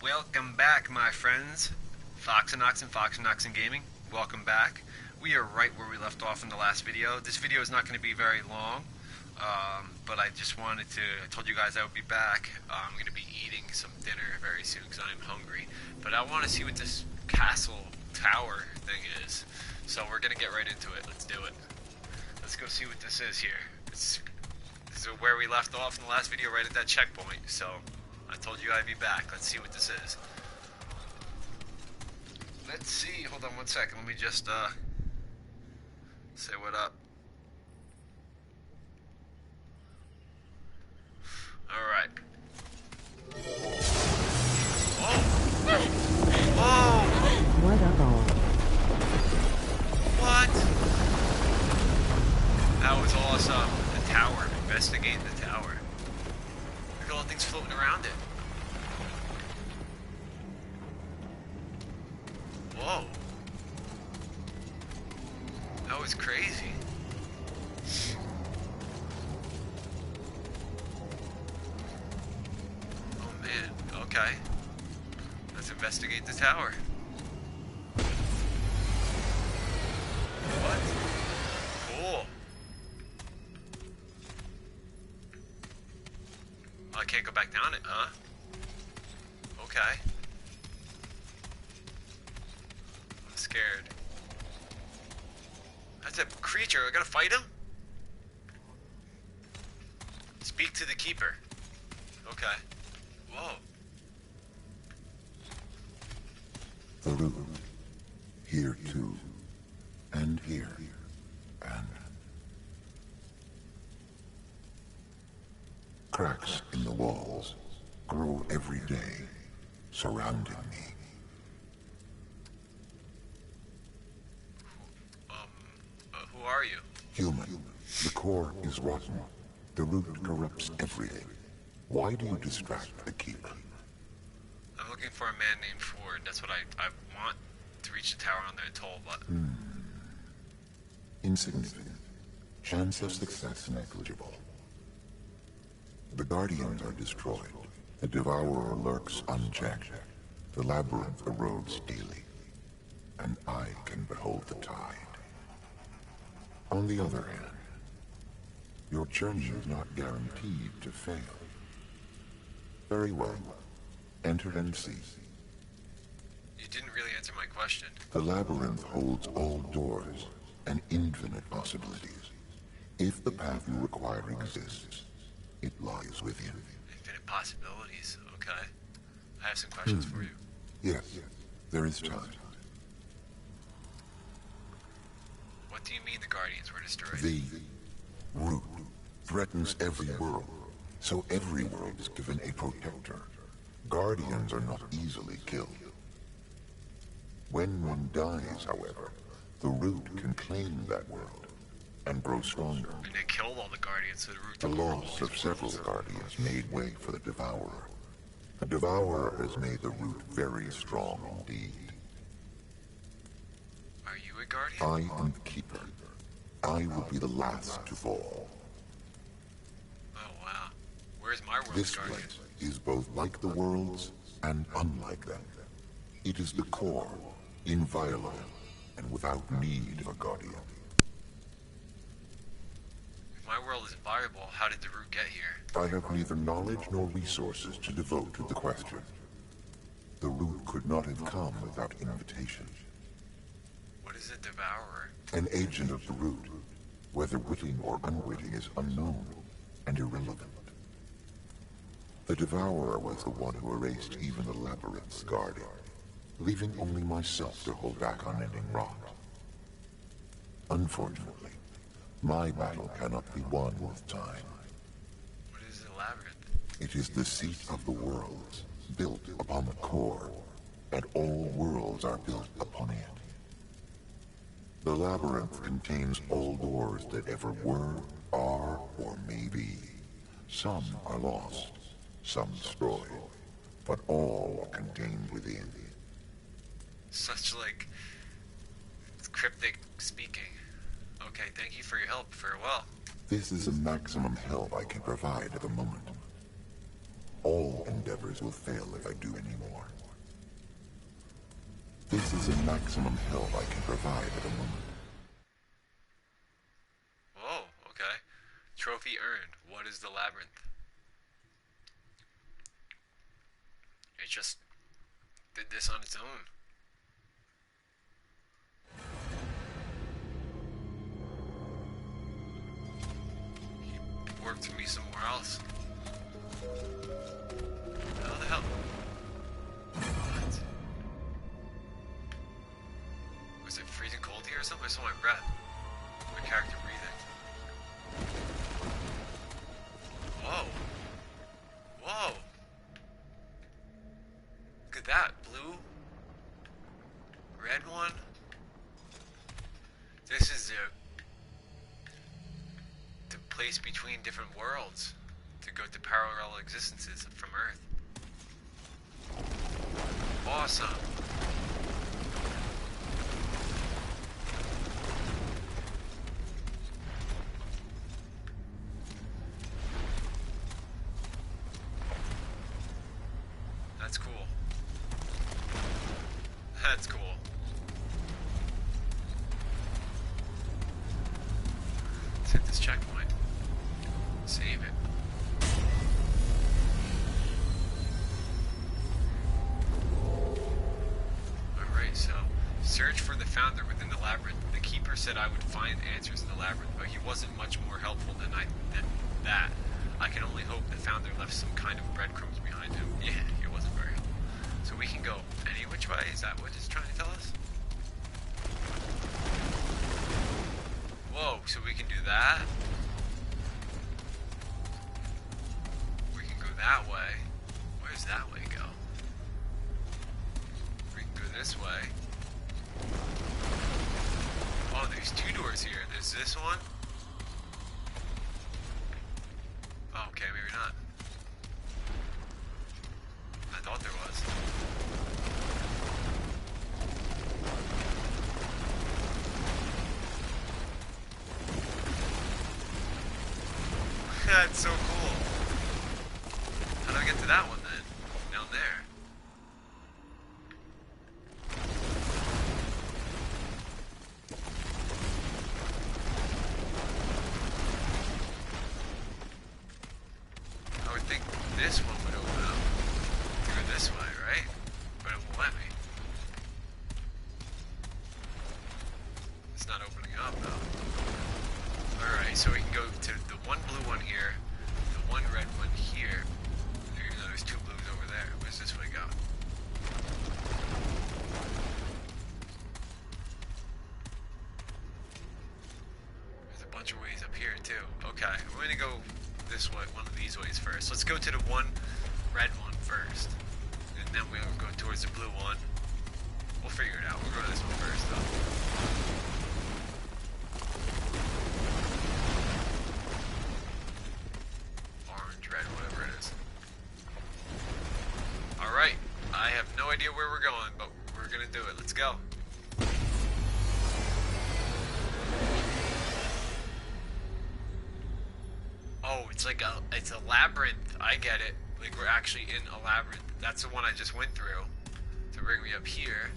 Welcome back, my friends. Foxenox and Gaming. Welcome back. We are right where we left off in the last video. This video is not going to be very long, but I just wanted to. I told you guys I would be back. I'm going to be eating some dinner very soon because I'm hungry. But I want to see what this castle tower thing is. So we're going to get right into it. Let's do it. Let's go see what this is here. This is where we left off in the last video, right at that checkpoint. So I told you I'd be back. Let's see what this is. Let's see. Hold on one second. Let me just say what up. Alright. Whoa! Whoa! What up, all? What? That was awesome. The tower. Investigate the tower. Look at all the things floating around it. Whoa. That was crazy. Oh man, okay. Let's investigate the tower. What? Cool. I can't go back down it, huh? Okay. I'm scared. That's a creature. I gotta fight him? Speak to the keeper. Okay. Whoa. The root. Here too. And here. And... cracks in the walls grow every day, surrounding me. Who are you? Human. The core is rotten. The root corrupts everything. Why do you distract the keeper? I'm looking for a man named Ford. That's what I want to reach the tower on the atoll, but... Insignificant. Chance of success negligible. The Guardians are destroyed. The Devourer lurks unchecked. The labyrinth erodes daily. And I can behold the tide. On the other hand, your journey is not guaranteed to fail. Very well. Enter and see. You didn't really answer my question. The labyrinth holds all doors and infinite possibilities. If the path you require exists, it lies within. Infinite possibilities, okay. I have some questions for you. Yes, there is time. What do you mean the Guardians were destroyed? The root threatens every world, so every world is given a protector. Guardians are not easily killed. When one dies, however, the root can claim that world and grow stronger. And they killed all the Guardians, so the root The took loss of several Guardians made way for the Devourer. The Devourer has made the root very strong indeed. Are you a Guardian? I am the Keeper. I will be the last to fall. Oh wow. Where's my world's This Guardian? place is both like the worlds and unlike them. It is the core, inviolable, and without need of a Guardian. If my world is viable, how did the root get here? I have neither knowledge nor resources to devote to the question. The root could not have come without invitation. What is a Devourer? An agent of the root, whether witting or unwitting, is unknown and irrelevant. The Devourer was the one who erased even the labyrinth's guardian, leaving only myself to hold back unending rot. Unfortunately, my battle cannot be won with time. What is a labyrinth? It is the seat of the worlds, built upon the core, and all worlds are built upon it. The labyrinth contains all doors that ever were, are, or may be. Some are lost, some destroyed, but all are contained within. Such like cryptic speaking. Okay, thank you for your help. Farewell. This is the maximum help I can provide at the moment. All endeavors will fail if I do any more. This is a maximum help I can provide at the moment. Oh, okay. Trophy earned. What is the labyrinth? It just did this on its own. He worked for me somewhere else. How the hell? What? Was it freezing cold here or something? I saw my breath. My character breathing. Whoa. Whoa. Look at that. Blue. Red one. This is the place between different worlds to go to parallel existences from Earth. Awesome. That's cool. That's cool. Let's hit this checkpoint. Save it. Alright, so search for the founder within the labyrinth. The keeper said I would find answers in the labyrinth, but he wasn't much more helpful than that. I can only hope the founder left some kind of breadcrumbs behind him. Yeah, he wasn't very helpful. So we can go any which way? Is that what it's trying to tell us? Whoa, so we can do that? We can go that way. Where does that way go? We can go this way. Oh, there's two doors here. There's this one. Oh, okay, maybe not. I thought there was. That's so cool. How do I get to that one then? Down there. I would think this one would open up through this way, right? But it won't let me. It's not opening up though. Alright, so we can go to the one blue one here, the one red one here. Even though there's two blues over there. Where's this way go? There's a bunch of ways up here too. Okay, we're gonna go this way, one of these ways first. Let's go to the one red one first. And then we'll go towards the blue one. We'll figure it out. We'll go to this one first though. Whatever it is. Alright, I have no idea where we're going, but we're gonna do it. Let's go. Oh, it's like it's a labyrinth. I get it. Like we're actually in a labyrinth. That's the one I just went through to bring me up here.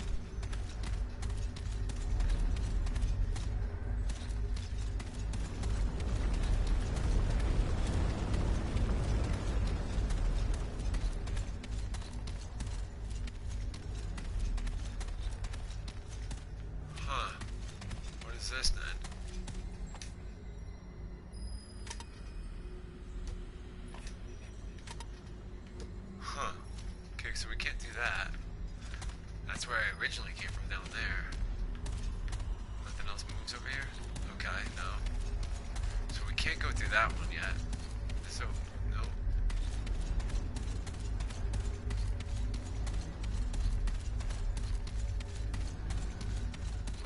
This then? Huh. Okay, so we can't do that. That's where I originally came from, down there. Nothing else moves over here? Okay, no. So we can't go through that one yet. So, no.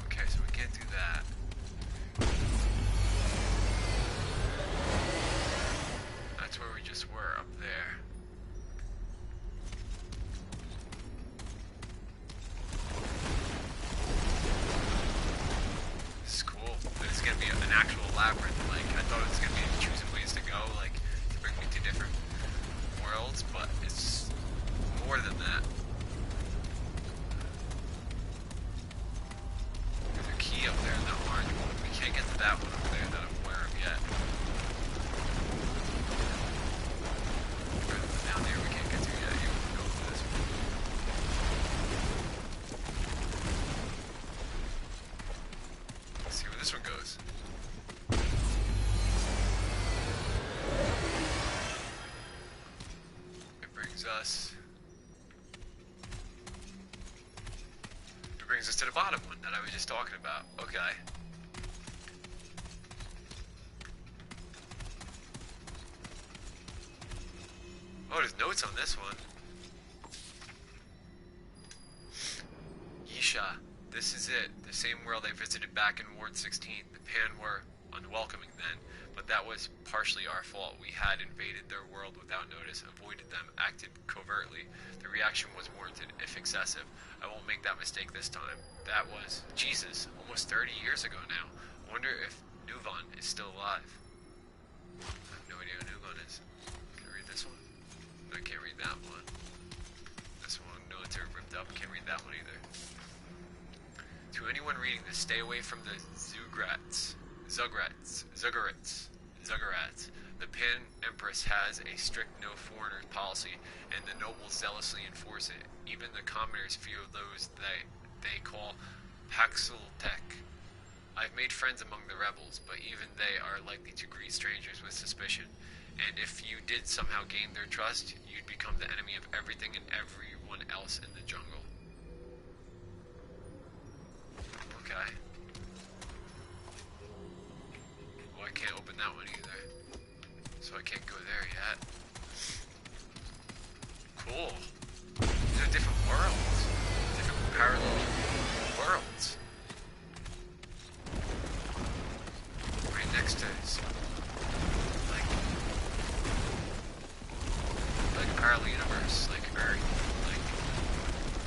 Okay, so we can't do that. That's where we just were, up there. This is cool. This is gonna be an actual labyrinth. Like, I thought it was gonna be choosing ways to go. us... It brings us to the bottom one that I was just talking about. Okay. Oh, there's notes on this one. Yisha, this is it. The same world I visited back in Ward 16. The Pan were unwelcoming then, but that was partially our fault. We had invaded their world without notice, avoided them, acted covertly. The reaction was warranted, if excessive. I won't make that mistake this time. That was, Jesus, almost 30 years ago now. I wonder if Nuvan is still alive. I have no idea who Nuvan is. Can I read this one? I can't read that one. This one, military ripped up. Can't read that one either. To anyone reading this, stay away from the Zugrats. The Pan Empress has a strict no foreigners policy, and the nobles zealously enforce it. Even the commoners fear those they call Paxultek. I've made friends among the rebels, but even they are likely to greet strangers with suspicion. And if you did somehow gain their trust, you'd become the enemy of everything and everyone else in the jungle. Okay. Well, I can't open that one either. So I can't go there yet. Cool. These are different worlds. Different parallel worlds. Right next to us. Like a parallel universe. Like Earth. Like,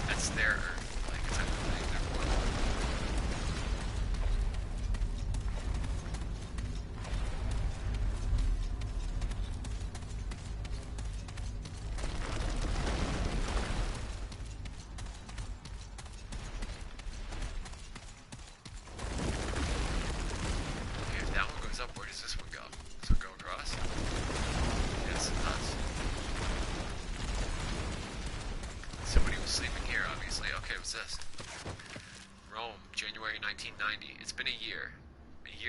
that's their Earth. Like, it's like their world. January 1990. It's been a year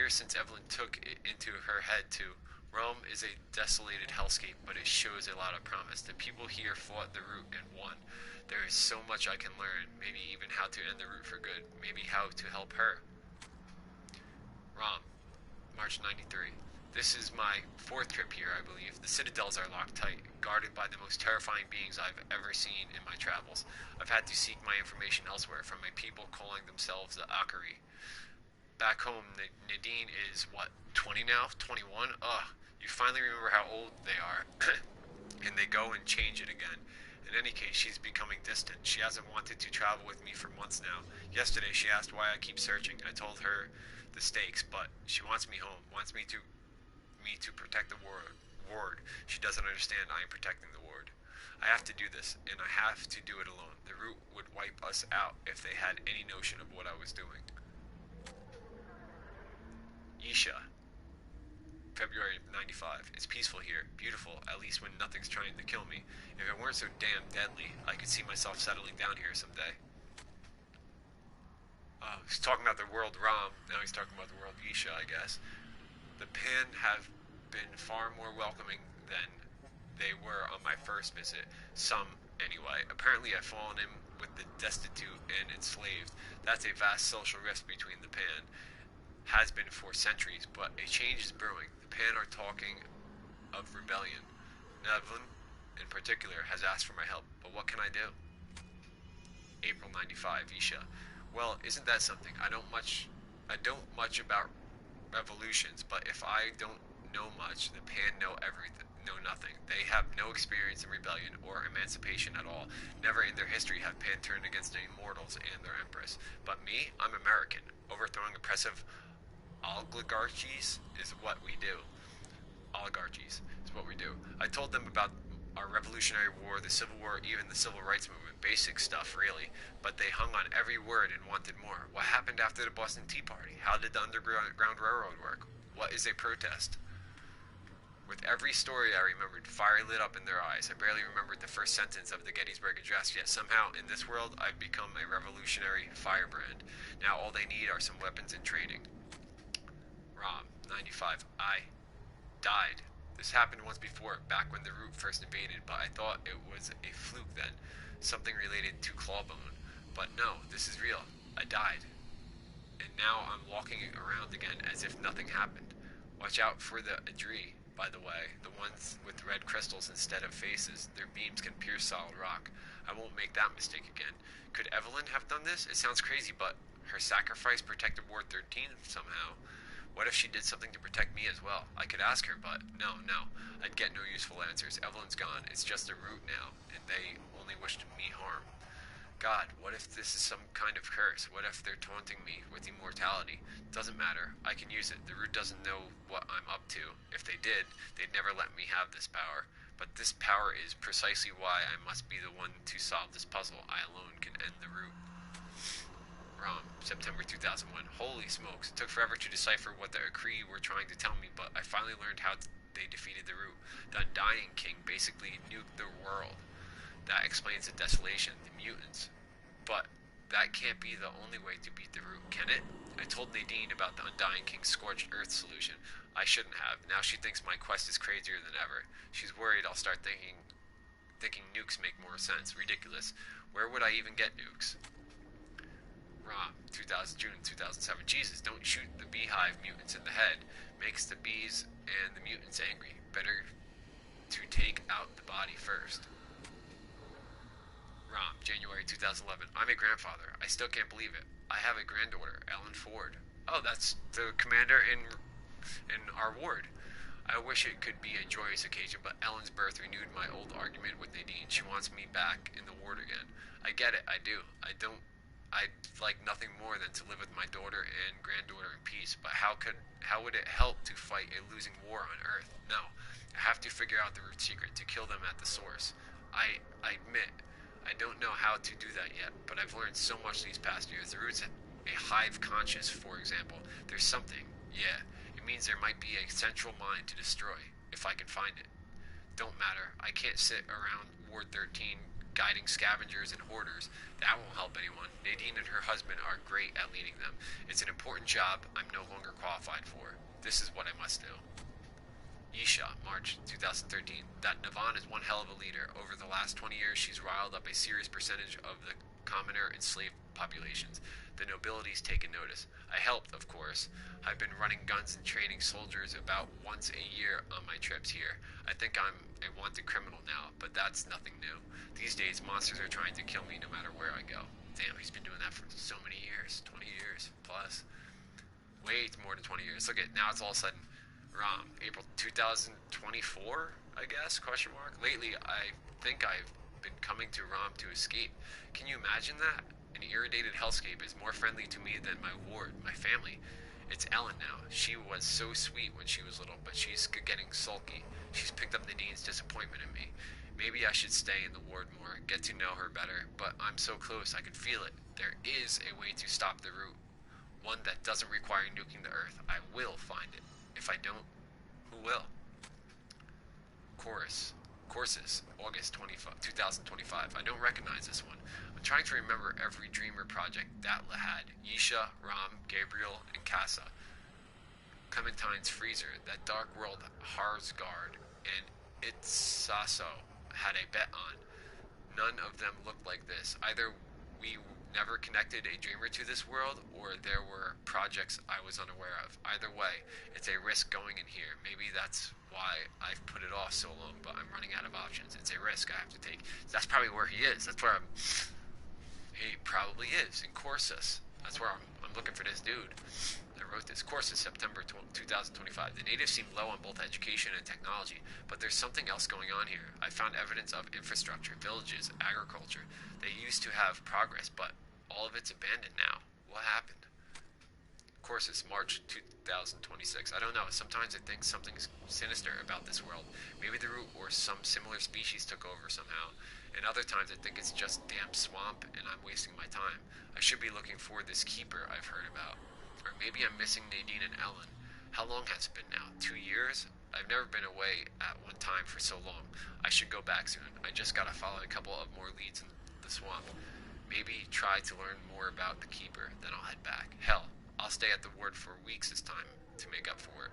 since Evelyn took it into her head to. Rome is a desolated hellscape, but it shows a lot of promise. The people here fought the root and won. There is so much I can learn, maybe even how to end the root for good, maybe how to help her. Rom, March 93. This is my 4th trip here, I believe. The citadels are locked tight, guarded by the most terrifying beings I've ever seen in my travels. I've had to seek my information elsewhere from a people calling themselves the Akari. Back home, Nadine is, what, 20 now? 21? Ugh, you finally remember how old they are, and they go and change it again. In any case, she's becoming distant. She hasn't wanted to travel with me for months now. Yesterday, she asked why I keep searching. I told her the stakes, but she wants me home, wants me to protect the ward. She doesn't understand I am protecting the ward. I have to do this, and I have to do it alone. The root would wipe us out if they had any notion of what I was doing. Isha, February 95. It's peaceful here, beautiful, at least when nothing's trying to kill me. If it weren't so damn deadly, I could see myself settling down here someday. He's talking about the world Ram, now he's talking about the world Isha, I guess. The Pan have been far more welcoming than they were on my first visit. Some, anyway. Apparently I've fallen in with the destitute and enslaved. That's a vast social rift between the Pan. Has been for centuries, but a change is brewing. The Pan are talking of rebellion. Nevlin, in particular, has asked for my help, but what can I do? April 95, Isha. Well, isn't that something? I don't much about revolutions, but if I don't know much, the Pan know everything, know nothing. They have no experience in rebellion or emancipation at all. Never in their history have Pan turned against any mortals and their empress. But me, I'm American. Overthrowing oppressive oligarchies is what we do. Oligarchies is what we do. I told them about our Revolutionary War, the Civil War, even the Civil Rights Movement. Basic stuff, really. But they hung on every word and wanted more. What happened after the Boston Tea Party? How did the Underground Railroad work? What is a protest? With every story I remembered, fire lit up in their eyes. I barely remembered the first sentence of the Gettysburg Address, yet somehow, in this world, I've become a revolutionary firebrand. Now all they need are some weapons and training. Rom, 95. I died. This happened once before, back when the root first invaded, but I thought it was a fluke then, something related to Clawbone. But no, this is real. I died. And now I'm walking around again as if nothing happened. Watch out for the Adri, by the way, the ones with red crystals instead of faces. Their beams can pierce solid rock. I won't make that mistake again. Could Evelyn have done this? It sounds crazy, but her sacrifice protected Ward 13 somehow. What if she did something to protect me as well? I could ask her, but no. I'd get no useful answers. Evelyn's gone. It's just a root now, and they only wished me harm. God, what if this is some kind of curse? What if they're taunting me with immortality? Doesn't matter. I can use it. The root doesn't know what I'm up to. If they did, they'd never let me have this power. But this power is precisely why I must be the one to solve this puzzle. I alone can end the root. ROM, September 2001. Holy smokes, it took forever to decipher what the Kree were trying to tell me, but I finally learned how they defeated the root. The Undying King basically nuked the world. That explains the desolation, the mutants. But that can't be the only way to beat the root, can it? I told Nadine about the Undying King's scorched earth solution. I shouldn't have. Now she thinks my quest is crazier than ever. She's worried I'll start thinking nukes make more sense. Ridiculous. Where would I even get nukes? ROM, June 2007. Jesus, don't shoot the beehive mutants in the head. Makes the bees and the mutants angry. Better to take out the body first. ROM, January 2011. I'm a grandfather. I still can't believe it. I have a granddaughter, Ellen Ford. Oh, that's the commander in our ward. I wish it could be a joyous occasion, but Ellen's birth renewed my old argument with Nadine. She wants me back in the ward again. I get it, I do. I'd like nothing more than to live with my daughter and granddaughter in peace, but how would it help to fight a losing war on Earth? No. I have to figure out the root secret, to kill them at the source. I admit, I don't know how to do that yet, but I've learned so much these past years. The root's a hive conscious, for example. There's something, yeah. It means there might be a central mind to destroy, if I can find it. Don't matter. I can't sit around Ward 13 guiding scavengers and hoarders. That won't help anyone. Nadine and her husband are great at leading them. It's an important job I'm no longer qualified for. This is what I must do. Yisha, March 2013. That Navan is one hell of a leader. Over the last 20 years, she's riled up a serious percentage of the commoner and slave populations. The nobility's taken notice. I helped, of course. I've been running guns and training soldiers about once a year on my trips here. I think I'm a wanted criminal now, but that's nothing new. These days, monsters are trying to kill me no matter where I go. Damn, he's been doing that for so many years. 20 years plus. Way more than 20 years. Look at, now it's all of a sudden ROM, April 2024, I guess, question mark. Lately, I think I've been coming to ROM to escape. Can you imagine that? An irritated hellscape is more friendly to me than my ward, my family. It's Ellen now. She was so sweet when she was little, but she's getting sulky. She's picked up Nadine's disappointment in me. Maybe I should stay in the ward more, get to know her better, but I'm so close, I can feel it. There is a way to stop the root. One that doesn't require nuking the Earth. I will find it. If I don't, who will? Courses, August 2025. I don't recognize this one. I'm trying to remember every Dreamer project Datla had. Yisha, Ram, Gabriel, and Casa. Clementine's Freezer, that Dark World Harsgard, and Itsaso had a bet on. None of them looked like this. Either we never connected a dreamer to this world, or there were projects I was unaware of. Either way, it's a risk going in here. Maybe that's why I've put it off so long, but I'm running out of options. It's a risk I have to take. That's probably where he is. That's where he probably is, in Corsus. That's where I'm looking for this dude that wrote this. Corsus, September 2025. The natives seem low on both education and technology, but there's something else going on here. I found evidence of infrastructure, villages, agriculture. They used to have progress, but all of it's abandoned now. What happened? Courses, March 2026. I don't know. Sometimes I think something's sinister about this world. Maybe the root or some similar species took over somehow. And other times I think it's just damp swamp and I'm wasting my time. I should be looking for this keeper I've heard about. Or maybe I'm missing Nadine and Ellen. How long has it been now? 2 years? I've never been away at one time for so long. I should go back soon. I just gotta follow a couple of more leads in the swamp. Maybe try to learn more about the keeper, then I'll head back. Hell, I'll stay at the ward for weeks this time to make up for it.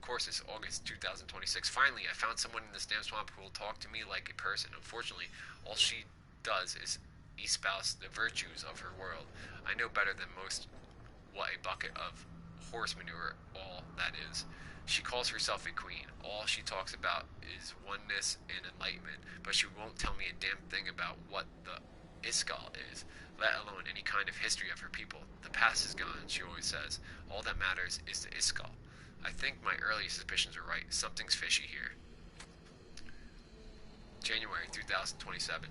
course, it's August 2026. Finally, I found someone in this damn swamp who will talk to me like a person. Unfortunately, all she does is espouse the virtues of her world. I know better than most what a bucket of horse manure all that is. She calls herself a queen. All she talks about is oneness and enlightenment, but she won't tell me a damn thing about what the Iskal is, let alone any kind of history of her people. The past is gone, she always says. All that matters is the Iskal. I think my early suspicions were right. Something's fishy here. January 2027.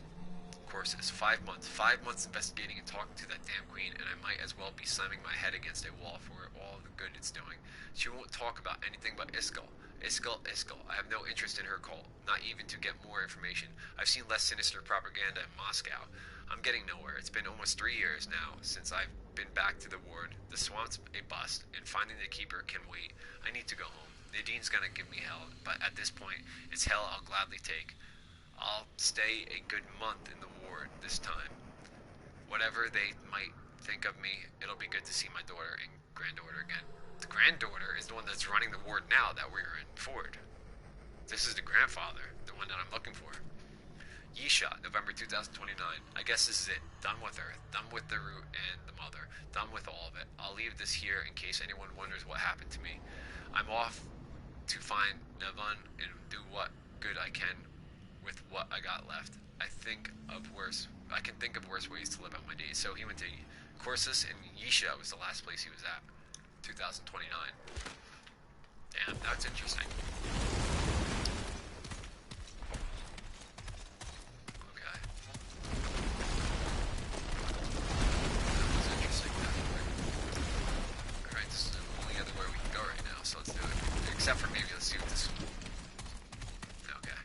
Courses. 5 months. 5 months investigating and talking to that damn queen, and I might as well be slamming my head against a wall for all the good it's doing. She won't talk about anything but Iskal. Iskal, Iskal. I have no interest in her cult, not even to get more information. I've seen less sinister propaganda in Moscow. I'm getting nowhere. It's been almost 3 years now since I've been back to the ward. The swamp's a bust, and finding the keeper can wait. I need to go home. Nadine's gonna give me hell, but at this point, it's hell I'll gladly take. I'll stay a good month in the ward this time. Whatever they might think of me, it'll be good to see my daughter and granddaughter again. The granddaughter is the one that's running the ward now that we're in Ford. This is the grandfather, the one that I'm looking for. Yisha, November 2029. I guess this is it. Done with her. Done with the root and the mother. Done with all of it. I'll leave this here in case anyone wonders what happened to me. I'm off to find Nevun and do what good I can with what I got left. I can think of worse ways to live out my days. So he went to Corsus, and Yisha was the last place he was at. 2029. Damn, that's interesting. Okay. That was interesting, definitely. Alright, this is the only other way we can go right now, so let's do it. Except for maybe, let's see what this... Okay.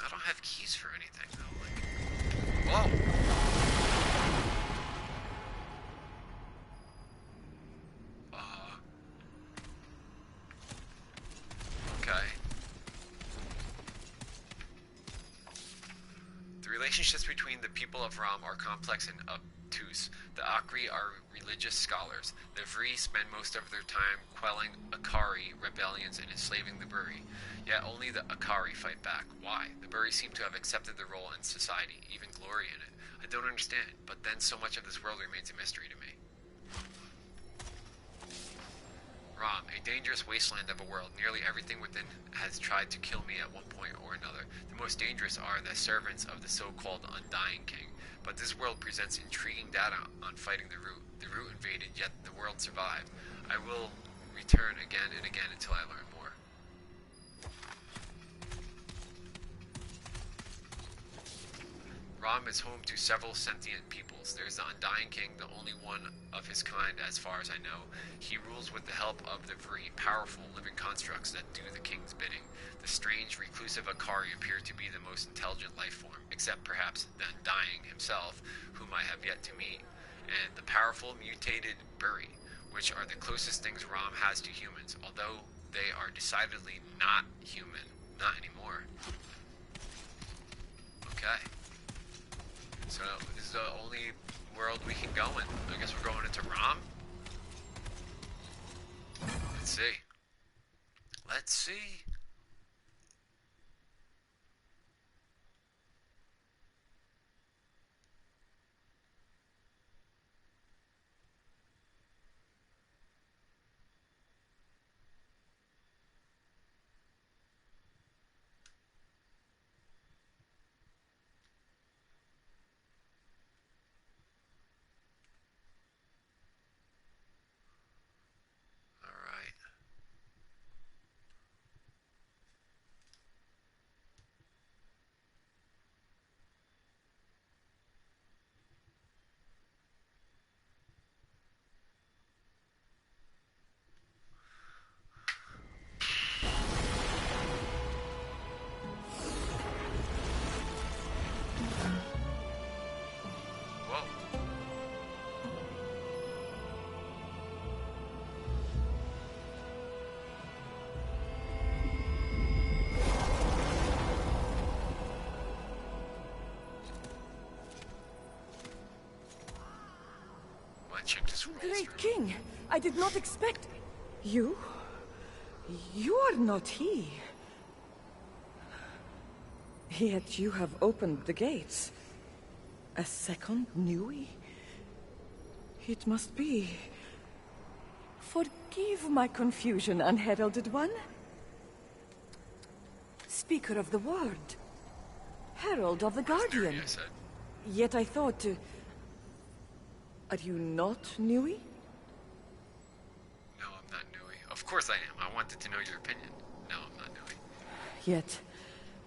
I don't have keys for anything, though. Like... Whoa! Okay. The relationships between the people of Ram are complex and obtuse. The Akri are religious scholars. The Vri spend most of their time quelling Akari rebellions and enslaving the Buri. Yet only the Akari fight back. Why? The Buri seem to have accepted their role in society, even glory in it. I don't understand, but then so much of this world remains a mystery to me. Ram, a dangerous wasteland of a world. Nearly everything within has tried to kill me at one point or another. The most dangerous are the servants of the so-called Undying King. But this world presents intriguing data on fighting the Root. The Root invaded, yet the world survived. I will return again and again until I learn more. Ram is home to several sentient peoples. There is the Undying King, the only one of his kind as far as I know. He rules with the help of the Vri, powerful living constructs that do the king's bidding. The strange, reclusive Akari appear to be the most intelligent life form, except perhaps the Undying himself, whom I have yet to meet, and the powerful, mutated Buri, which are the closest things Ram has to humans, although they are decidedly not human. Not anymore. Okay. So, this is the only world we can go in. I guess we're going into Ram? Let's see. Let's see. Alright. I check this rolls Great through. King, I did not expect... You? You are not he. Yet you have opened the gates. A second Nui? It must be... Forgive my confusion, unheralded one. Speaker of the word. Herald of the Guardian. I said. Yet I thought... Are you not Nui? No, I'm not Nui. Of course I am. I wanted to know your opinion. No, I'm not Nui. Yet,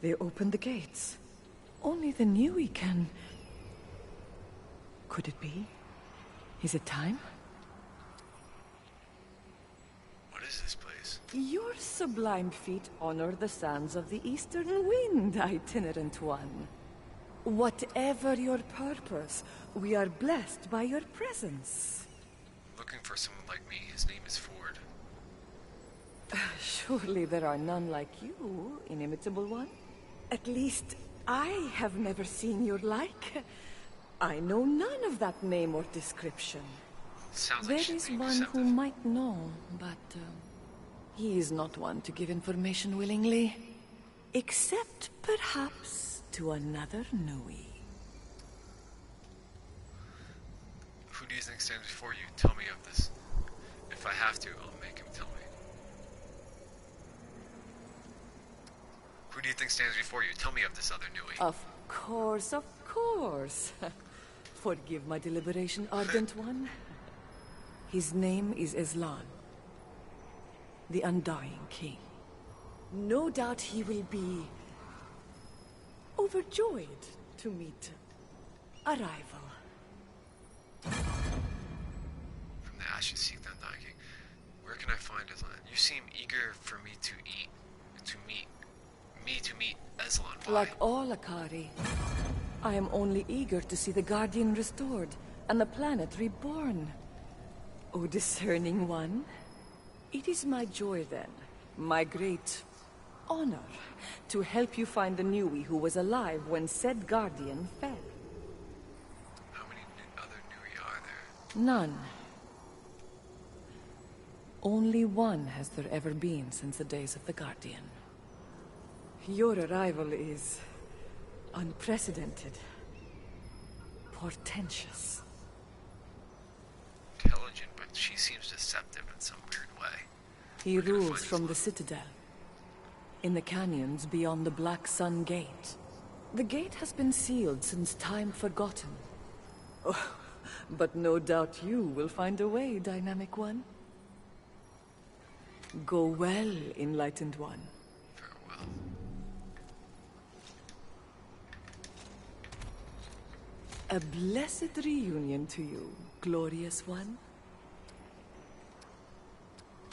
they opened the gates. Only the Nui can... Could it be? Is it time? What is this place? Your sublime feet honor the sands of the eastern wind, itinerant one. Whatever your purpose, we are blessed by your presence. Looking for someone like me. His name is Ford. Surely there are none like you, inimitable one. At least, I have never seen your like. I know none of that name or description. Sounds like There she's is being one deceptive. who might know, but he is not one to give information willingly. Except, perhaps, to another Nui. Who do you think stands before you? Tell me of this. If I have to, I'll make him tell me. Who do you think stands before you? Tell me of this other Nui. Of course, of course. Forgive my deliberation, ardent one. His name is Islan, the Undying King. No doubt he will be overjoyed to meet a rival. From the ashes seek the Undying King. Where can I find Aslan? You seem eager for me to meet Aslan. Why? Like all Akari, I am only eager to see the Guardian restored and the planet reborn. O discerning one, it is my joy then, my great honor, to help you find the Nui who was alive when said Guardian fell. How many other Nui are there? None. Only one has there ever been since the days of the Guardian. Your arrival is unprecedented, portentous. Intelligent, but she seems deceptive in some weird way. He Where can I rules find from the Aslan? Citadel, in the canyons beyond the Black Sun Gate. The gate has been sealed since time forgotten. Oh, but no doubt you will find a way, Dynamic One. Go well, Enlightened One. Farewell. A blessed reunion to you, glorious one.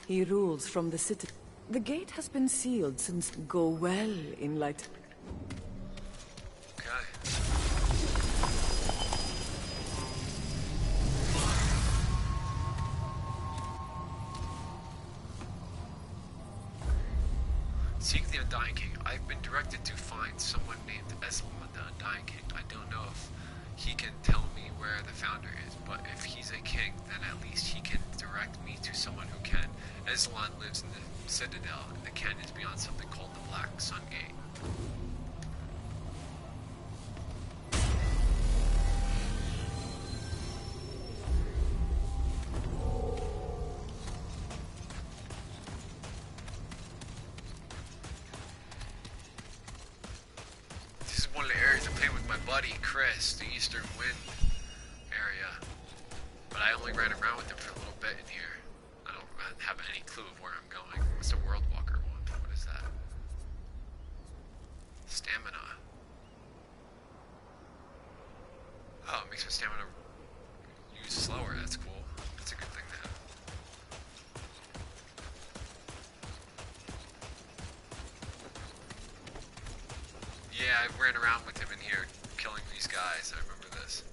He rules from the city. The gate has been sealed since... Go well, Enlightened... Okay. Seek the Undying King. I've been directed to find someone named Aslan, the Undying King. I don't know if he can tell me where the founder is, but if he's a king, then at least he can direct me to someone who can. Aslan lives in the Citadel, in the canyons beyond something called the Black Sun Gate. This is one of the areas I played with my buddy Chris, the Eastern Wind area. But I only ran around with him for a little bit in here. I don't have any clue of where I'm going. What's the World Walker one? What is that? Stamina. Oh, it makes my stamina use slower. That's cool. That's a good thing to have. Yeah, I ran around with him in here, killing these guys. I remember this.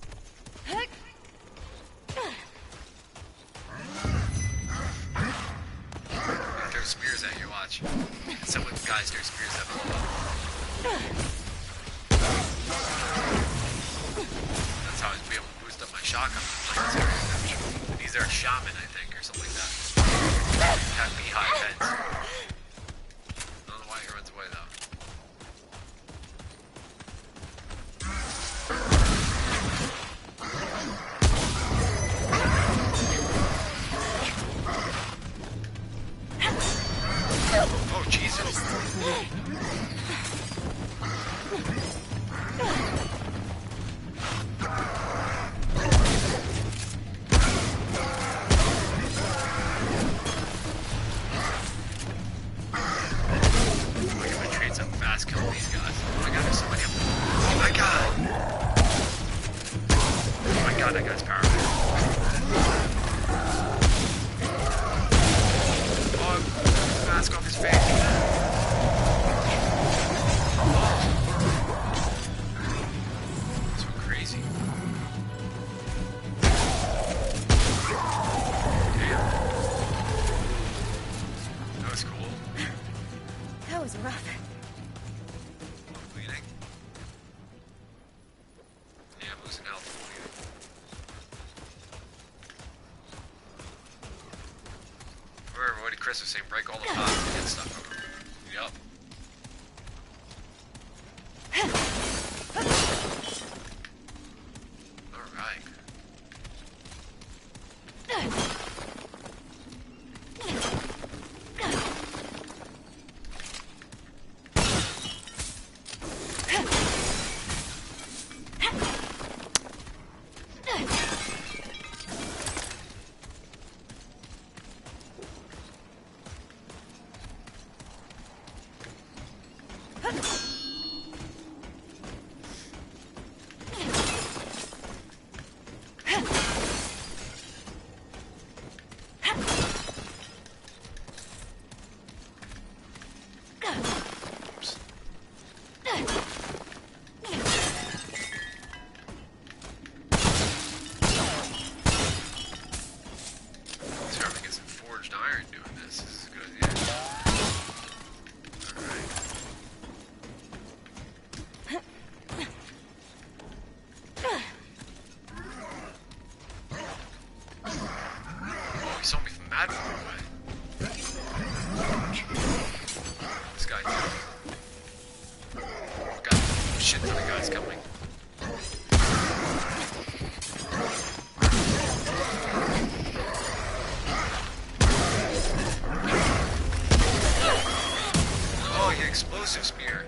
They throw spears at you, watch. Some of the guys throw spears at me. That's how I was able to boost up my shotgun. they're a shaman, I think, or something like that. Have beehive heads. I don't know why he runs away, though. Oh, Jesus. Kill these guys. Oh my god, there's so many of them. Oh my god! Oh my god, that guy's powerful. Oh, mask off his face. Oh. So crazy. Damn. That was cool. That was rough. Chris was saying break all the pots and get stuff. Yup. Alright. This guy too. Got a shit ton of guys coming. Oh, you explosive spear.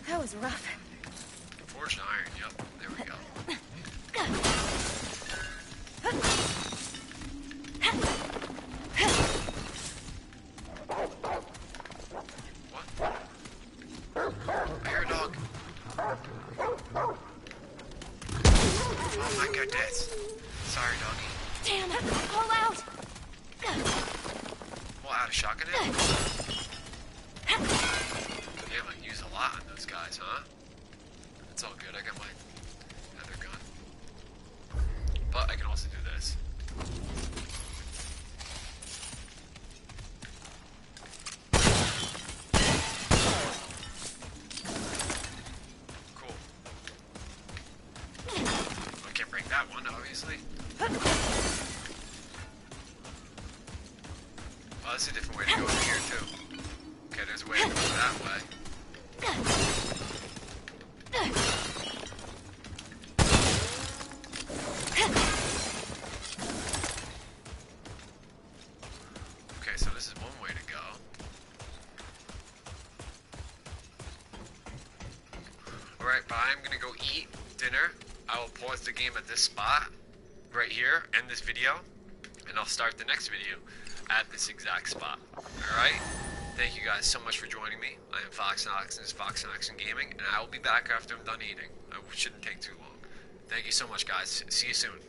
That was rough. Forged iron, yep. There we go. What? I hear a dog. Oh my goodness. Sorry, doggy. Damn it! Pull out! Pull out a shotgun in? Damn, I use a lot on those guys, huh? It's all good. I got my other gun. But I can also do this. Cool. I can't break that one, obviously. Oh, that's a different way to go over here, too. Okay, there's a way to go that way. Okay, so this is one way to go. Alright, but I'm gonna go eat dinner. I will pause the game at this spot, right here, end this video, and I'll start the next video at this exact spot. Alright? Thank you guys so much for joining me. I am Fox and Oxen, this is Fox and Oxen Gaming, and I will be back after I'm done eating. I shouldn't take too long. Thank you so much, guys. See you soon.